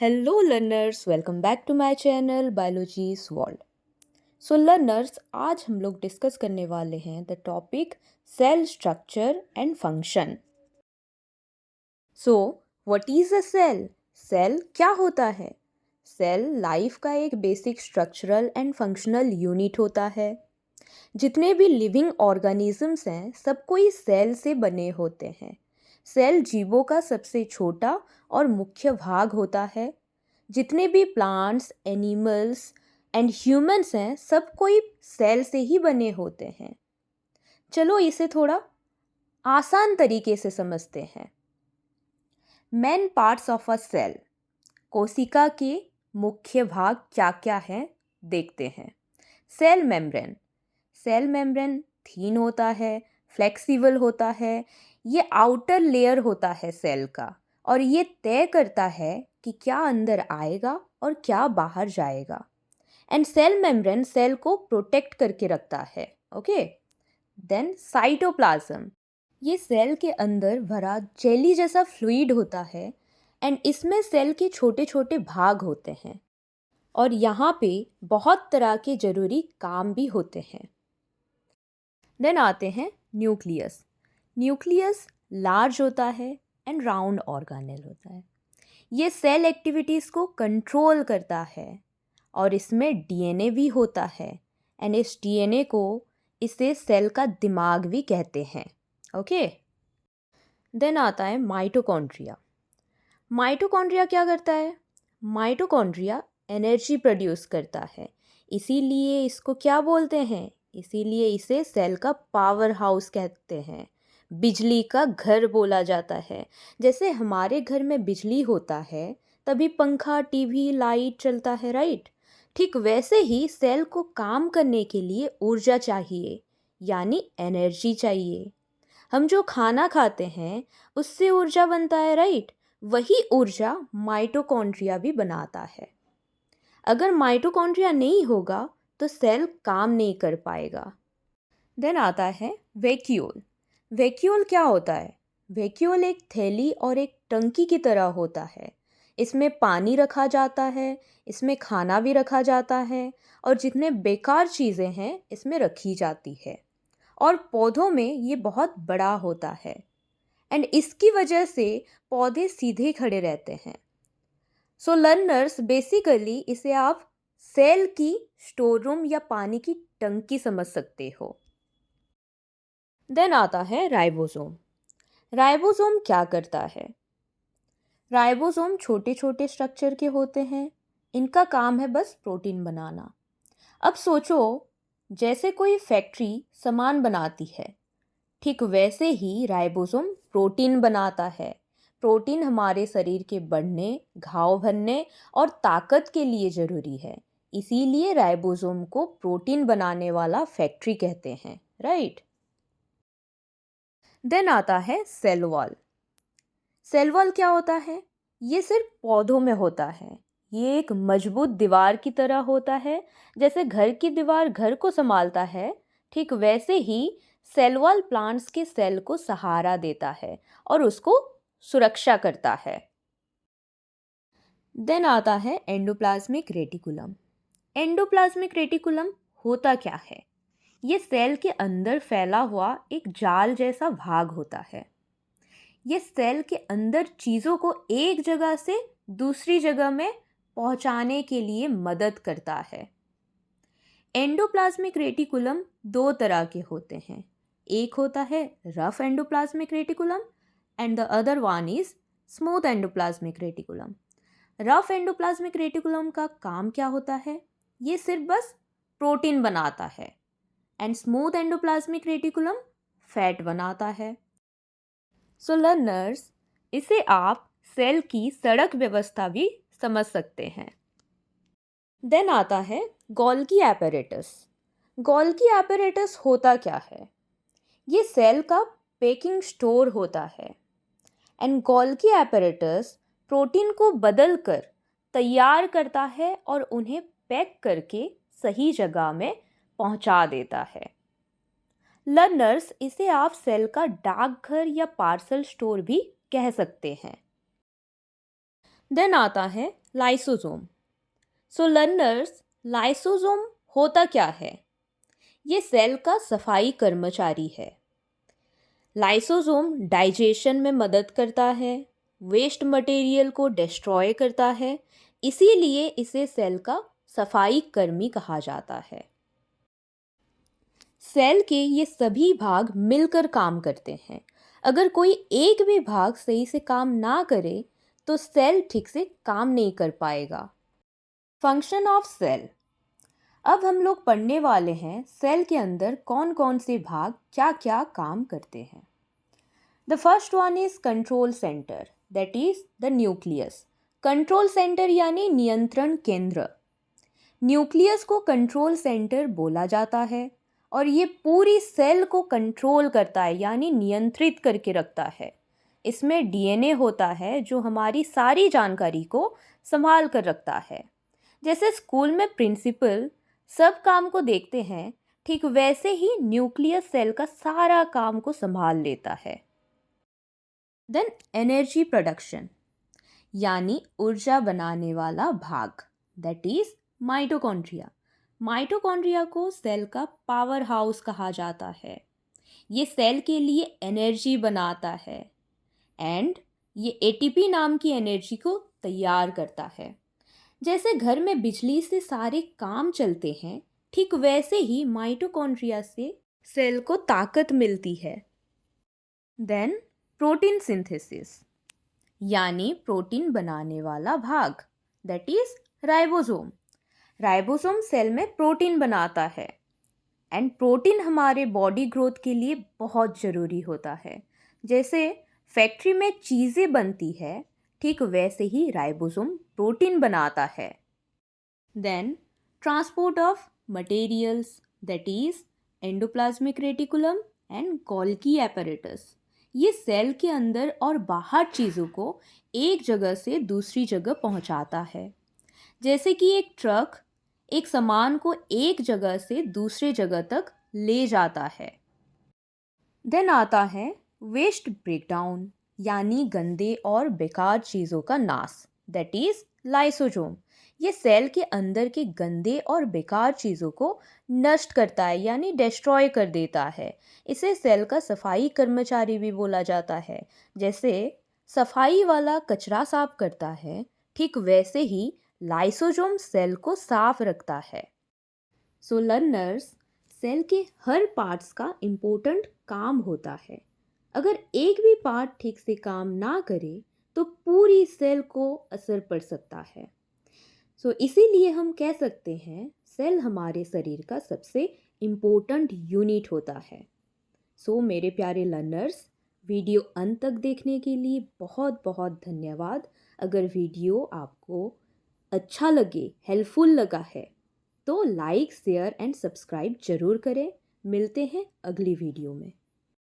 Hello learners, welcome back to my channel Biology's World. So learners, आज हम लोग discuss करने वाले हैं the topic cell structure and function. So what is a cell? Cell क्या होता है? सेल लाइफ का एक basic structural and functional unit होता है. जितने भी लिविंग ऑर्गेनिजम्स हैं सब कोई सेल से बने होते हैं. सेल जीवों का सबसे छोटा और मुख्य भाग होता है. जितने भी प्लांट्स, एनिमल्स एंड ह्यूमंस हैं सब कोई सेल से ही बने होते हैं. चलो इसे थोड़ा आसान तरीके से समझते हैं. Main parts of a cell. कोशिका के मुख्य भाग क्या क्या हैं देखते हैं. Cell membrane. Cell membrane thin होता है, फ्लेक्सिबल होता है. ये आउटर लेयर होता है सेल का और ये तय करता है कि क्या अंदर आएगा और क्या बाहर जाएगा. एंड सेल मेम्ब्रेन सेल को प्रोटेक्ट करके रखता है. ओके. Then cytoplasm. ये सेल के अंदर भरा जेली जैसा फ्लूइड होता है एंड इसमें सेल के छोटे छोटे भाग होते हैं और यहाँ पे बहुत तरह के ज़रूरी काम भी होते हैं. देन आते हैं न्यूक्लियस. न्यूक्लियस लार्ज होता है एंड राउंड ऑर्गेनेल होता है. ये सेल एक्टिविटीज़ को कंट्रोल करता है और इसमें डीएनए भी होता है एंड इस डीएनए को इसे सेल का दिमाग भी कहते हैं. ओके. देन आता है माइटोकॉन्ड्रिया. माइटोकॉन्ड्रिया क्या करता है? माइटोकॉन्ड्रिया एनर्जी प्रोड्यूस करता है. इसीलिए इसको क्या बोलते हैं? इसीलिए इसे सेल का पावर हाउस कहते हैं. बिजली का घर बोला जाता है. जैसे हमारे घर में बिजली होता है तभी पंखा, टीवी, लाइट चलता है, राइट? ठीक वैसे ही सेल को काम करने के लिए ऊर्जा चाहिए, यानी एनर्जी चाहिए. हम जो खाना खाते हैं उससे ऊर्जा बनता है, राइट? वही ऊर्जा माइटोकॉन्ड्रिया भी बनाता है. अगर माइटोकॉन्ड्रिया नहीं होगा तो सेल काम नहीं कर पाएगा. देन आता है वैक्यूल. वैक्यूल क्या होता है? वैक्यूल एक थैली और एक टंकी की तरह होता है. इसमें पानी रखा जाता है, इसमें खाना भी रखा जाता है और जितने बेकार चीज़ें हैं इसमें रखी जाती है. और पौधों में ये बहुत बड़ा होता है एंड इसकी वजह से पौधे सीधे खड़े रहते हैं. सो लर्नर्स, बेसिकली इसे आप सेल की स्टोर रूम या पानी की टंकी समझ सकते हो. देन आता है राइबोसोम. राइबोसोम क्या करता है? राइबोसोम छोटे छोटे स्ट्रक्चर के होते हैं. इनका काम है बस प्रोटीन बनाना. अब सोचो, जैसे कोई फैक्ट्री सामान बनाती है, ठीक वैसे ही राइबोसोम प्रोटीन बनाता है. प्रोटीन हमारे शरीर के बढ़ने, घाव भरने और ताकत के लिए ज़रूरी है. इसीलिए राइबोसोम को प्रोटीन बनाने वाला फैक्ट्री कहते हैं, राइट? देन आता है सेल वॉल. सेल वॉल क्या होता है? ये सिर्फ पौधों में होता है. ये एक मजबूत दीवार की तरह होता है. जैसे घर की दीवार घर को संभालता है, ठीक वैसे ही सेल वॉल प्लांट्स के सेल को सहारा देता है और उसको सुरक्षा करता है. देन आता है एंडोप्लाज्मिक रेटिकुलम. एंडोप्लाज्मिक रेटिकुलम होता क्या है? ये सेल के अंदर फैला हुआ एक जाल जैसा भाग होता है. ये सेल के अंदर चीज़ों को एक जगह से दूसरी जगह में पहुंचाने के लिए मदद करता है. एंडोप्लाज्मिक रेटिकुलम दो तरह के होते हैं. एक होता है rough endoplasmic reticulum and the other one is smooth endoplasmic reticulum. Rough endoplasmic reticulum का काम क्या होता है? ये सिर्फ बस प्रोटीन बनाता है and smooth endoplasmic reticulum fat बनाता है. सो लर्नर्स, इसे आप सेल की सड़क व्यवस्था भी समझ सकते हैं. देन आता है गोल्गी एपेरेटस. गोल्गी एपेरेटस होता क्या है? ये सेल का पैकिंग स्टोर होता है एंड गोल्गी एपेरेटस प्रोटीन को बदलकर तैयार करता है और उन्हें पैक करके सही जगह में पहुंचा देता है. लर्नर्स, इसे आप सेल का डाकघर या पार्सल स्टोर भी कह सकते हैं. देन आता है लाइसोसोम। सो लर्नर्स, लाइसोसोम होता क्या है? ये सेल का सफाई कर्मचारी है। लाइसोसोम डाइजेशन में मदद करता है, वेस्ट मटेरियल को डिस्ट्रॉय करता है, इसीलिए इसे सेल का सफाई कर्मी कहा जाता है। सेल के ये सभी भाग मिलकर काम करते हैं। अगर कोई एक भी भाग सही से काम ना करे तो सेल ठीक से काम नहीं कर पाएगा। Function of cell. अब हम लोग पढ़ने वाले हैं सेल के अंदर कौन कौन से भाग क्या क्या काम करते हैं। The first one is control centre, that is the nucleus. Control centre यानी नियंत्रण केंद्र। न्यूक्लियस को कंट्रोल सेंटर बोला जाता है और ये पूरी सेल को कंट्रोल करता है यानी नियंत्रित करके रखता है। इसमें डीएनए होता है जो हमारी सारी जानकारी को संभाल कर रखता है। जैसे स्कूल में प्रिंसिपल सब काम को देखते हैं, ठीक वैसे ही न्यूक्लियस सेल का सारा काम को संभाल लेता है। देन एनर्जी प्रोडक्शन यानी ऊर्जा बनाने वाला भाग, दैट इज माइटोकॉन्ड्रिया। माइटोकॉन्ड्रिया को सेल का पावर हाउस कहा जाता है। ये सेल के लिए एनर्जी बनाता है एंड ये एटीपी नाम की एनर्जी को तैयार करता है। जैसे घर में बिजली से सारे काम चलते हैं, ठीक वैसे ही माइटोकॉन्ड्रिया से सेल को ताकत मिलती है। देन प्रोटीन सिंथेसिस यानी प्रोटीन बनाने वाला भाग, that is ribosome. Ribosome cell में प्रोटीन बनाता है एंड प्रोटीन हमारे बॉडी ग्रोथ के लिए बहुत ज़रूरी होता है। जैसे फैक्ट्री में चीज़ें बनती है, ठीक वैसे ही राइबोसोम प्रोटीन बनाता है। Then transport of materials, that is endoplasmic reticulum and Golgi apparatus. ये सेल के अंदर और बाहर चीज़ों को एक जगह से दूसरी जगह पहुंचाता है। जैसे कि एक ट्रक एक सामान को एक जगह से दूसरे जगह तक ले जाता है। देन आता है वेस्ट ब्रेकडाउन यानी गंदे और बेकार चीज़ों का नाश, दैट इज लाइसोसोम। ये सेल के अंदर के गंदे और बेकार चीज़ों को नष्ट करता है यानी डिस्ट्रॉय कर देता है। इसे सेल का सफाई कर्मचारी भी बोला जाता है। जैसे सफाई वाला कचरा साफ करता है, ठीक वैसे ही लाइसोसोम सेल को साफ रखता है। सो लर्नर्स, सेल के हर पार्ट्स का इम्पोर्टेंट काम होता है। अगर एक भी पार्ट ठीक से काम ना करे तो पूरी सेल को असर पड़ सकता है। सो इसीलिए हम कह सकते हैं सेल हमारे शरीर का सबसे इम्पोर्टेंट यूनिट होता है। सो मेरे प्यारे लर्नर्स, वीडियो अंत तक देखने के लिए बहुत बहुत धन्यवाद। अगर वीडियो आपको अच्छा लगे, हेल्पफुल लगा है तो लाइक, शेयर एंड सब्सक्राइब जरूर करें। मिलते हैं अगली वीडियो में।